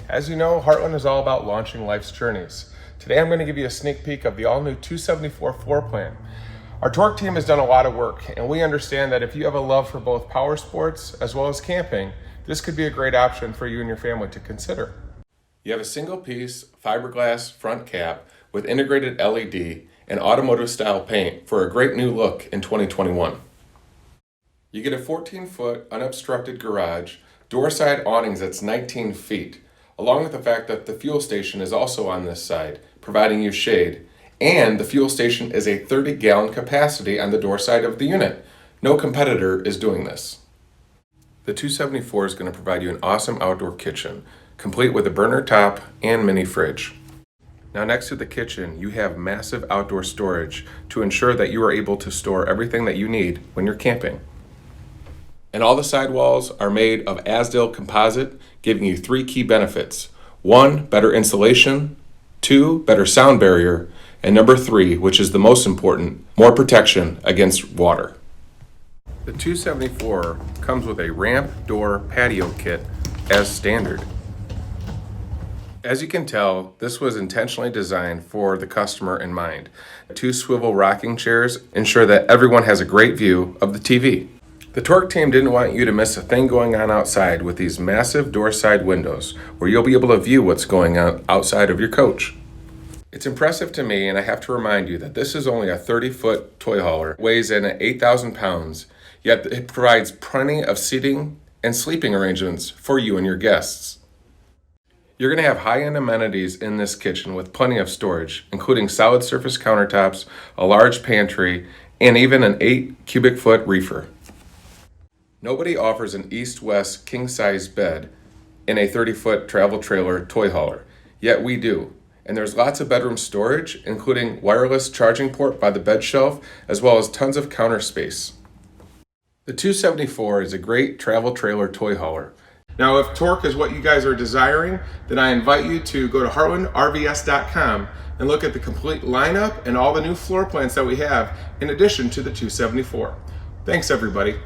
As you know, Heartland is all about launching life's journeys. Today I'm going to give you a sneak peek of the all-new 274 floor plan. Our Torque team has done a lot of work, and we understand that if you have a love for both power sports as well as camping, this could be a great option for you and your family to consider. You have a single-piece fiberglass front cap with integrated LED and automotive-style paint for a great new look in 2021. You get a 14-foot unobstructed garage, door-side awnings that's 19 feet, along with the fact that the fuel station is also on this side, providing you shade, and the fuel station is a 30-gallon capacity on the door side of the unit. No competitor is doing this. The 274 is going to provide you an awesome outdoor kitchen, complete with a burner top and mini fridge. Now next to the kitchen, you have massive outdoor storage to ensure that you are able to store everything that you need when you're camping. And all the sidewalls are made of Asdale composite, giving you 3 key benefits. 1, better insulation. 2, better sound barrier. And number 3, which is the most important, more protection against water. The 274 comes with a ramp door patio kit as standard. As you can tell, this was intentionally designed for the customer in mind. 2 swivel rocking chairs ensure that everyone has a great view of the TV. The Torque team didn't want you to miss a thing going on outside with these massive door side windows where you'll be able to view what's going on outside of your coach. It's impressive to me, and I have to remind you that this is only a 30-foot toy hauler, weighs in at 8,000 pounds, yet it provides plenty of seating and sleeping arrangements for you and your guests. You're going to have high-end amenities in this kitchen with plenty of storage, including solid surface countertops, a large pantry, and even an 8 cubic foot reefer. Nobody offers an east-west king-size bed in a 30-foot travel trailer toy hauler, yet we do. And there's lots of bedroom storage, including wireless charging port by the bed shelf, as well as tons of counter space. The 274 is a great travel trailer toy hauler. Now, if Torque is what you guys are desiring, then I invite you to go to heartlandrvs.com and look at the complete lineup and all the new floor plans that we have, in addition to the 274. Thanks, everybody.